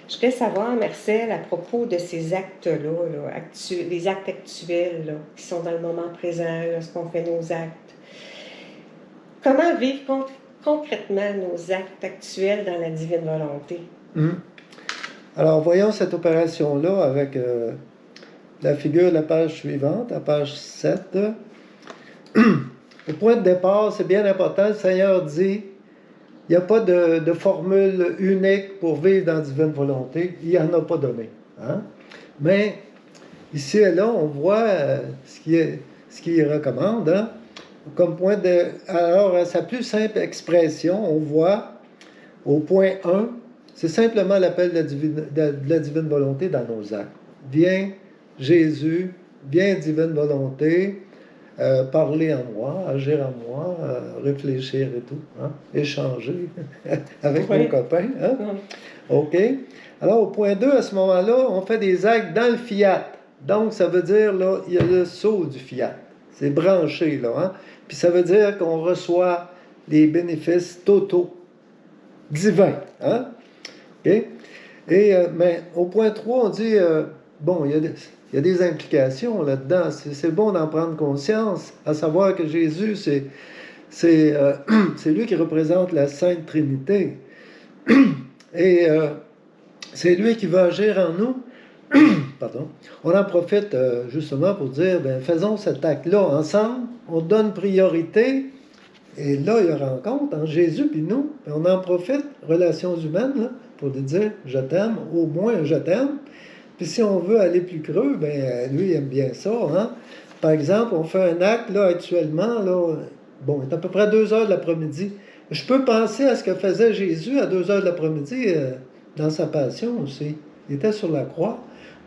Je voudrais savoir, Marcel, à propos de ces actes-là, les actes actuels là, qui sont dans le moment présent, lorsqu'on fait nos actes. Comment vivre concrètement nos actes actuels dans la divine volonté? Hum. Alors, voyons cette opération-là avec la figure de la page suivante, la page 7. Au point de départ, c'est bien important, le Seigneur dit, il n'y a pas de formule unique pour vivre dans la divine volonté, il n'en a pas donné. Hein? Mais ici et là, on voit ce qu'il recommande. Hein? Comme point de. Alors, à sa plus simple expression, on voit au point 1, c'est simplement l'appel de la divine volonté dans nos actes. Viens, Jésus, viens, divine volonté, parler en moi, agir en moi, réfléchir et tout, hein? Échanger avec Oui. mon copain. Hein? OK. Alors, au point 2, à ce moment-là, on fait des actes dans le fiat. Donc, ça veut dire, là, il y a le sceau du fiat. C'est branché, là. Hein? Puis ça veut dire qu'on reçoit les bénéfices totaux divins. Hein? OK? Et, mais au point 3, on dit, bon, il y a des implications là-dedans. C'est bon d'en prendre conscience, à savoir que Jésus, c'est lui qui représente la Sainte Trinité. Et c'est lui qui va agir en nous. Pardon. On en profite justement pour dire, ben, faisons cet acte-là ensemble, on donne priorité, et là, il y a rencontre entre Jésus et nous, et on en profite, relations humaines, là, pour lui dire, je t'aime, au moins je t'aime. Puis si on veut aller plus creux, ben lui, il aime bien ça. Hein? Par exemple, on fait un acte, là, actuellement, là, bon, il est à peu près 2 heures de l'après-midi. Je peux penser à ce que faisait Jésus à 2 heures de l'après-midi dans sa passion aussi. Il était sur la croix.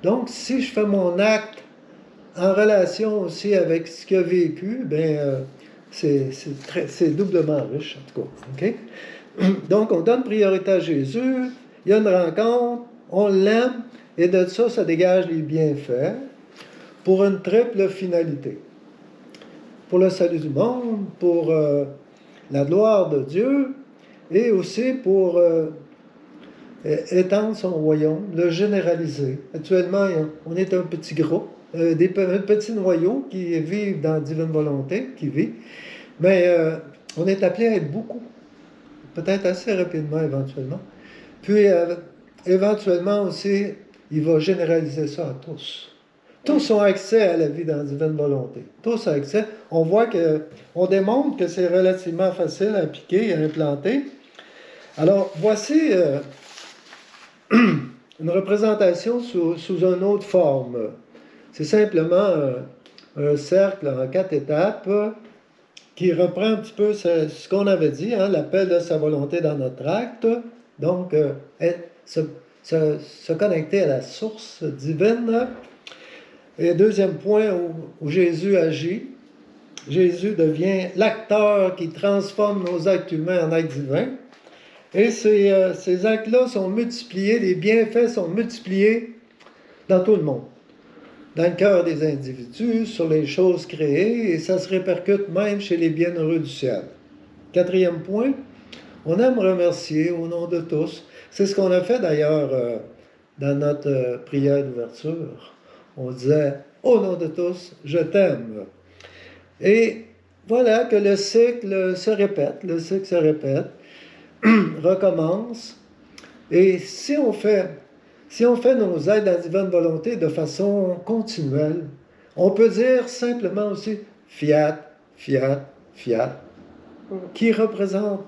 Donc, si je fais mon acte en relation aussi avec ce qu'il a vécu, ben c'est doublement riche, en tout cas. Okay? Donc, on donne priorité à Jésus, il y a une rencontre, on l'aime, et de ça, ça dégage les bienfaits pour une triple finalité. Pour le salut du monde, pour la gloire de Dieu, et aussi pour étendre son royaume, le généraliser. Actuellement, on est un petit groupe, un petit noyau qui vivent dans la divine volonté, qui vit, mais on est appelé à être beaucoup, peut-être assez rapidement éventuellement. Puis, éventuellement aussi, il va généraliser ça à tous. Tous ont accès à la vie dans la divine volonté. Tous ont accès. On voit on démontre que c'est relativement facile à appliquer et à implanter. Alors, voici une représentation sous une autre forme. C'est simplement un cercle en 4 étapes qui reprend un petit peu ce qu'on avait dit, hein, l'appel de sa volonté dans notre acte. Donc, se connecter à la source divine. Et deuxième point où Jésus agit, Jésus devient l'acteur qui transforme nos actes humains en actes divins. Et ces actes-là sont multipliés, les bienfaits sont multipliés dans tout le monde. Dans le cœur des individus, sur les choses créées, et ça se répercute même chez les bienheureux du ciel. Quatrième point, on aime remercier au nom de tous. C'est ce qu'on a fait d'ailleurs dans notre prière d'ouverture. On disait, au nom de tous, je t'aime. Et voilà que le cycle se répète, recommence. Et si on fait nos aides à la divine volonté de façon continuelle, on peut dire simplement aussi fiat, fiat, fiat, qui représente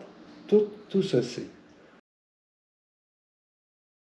tout ceci.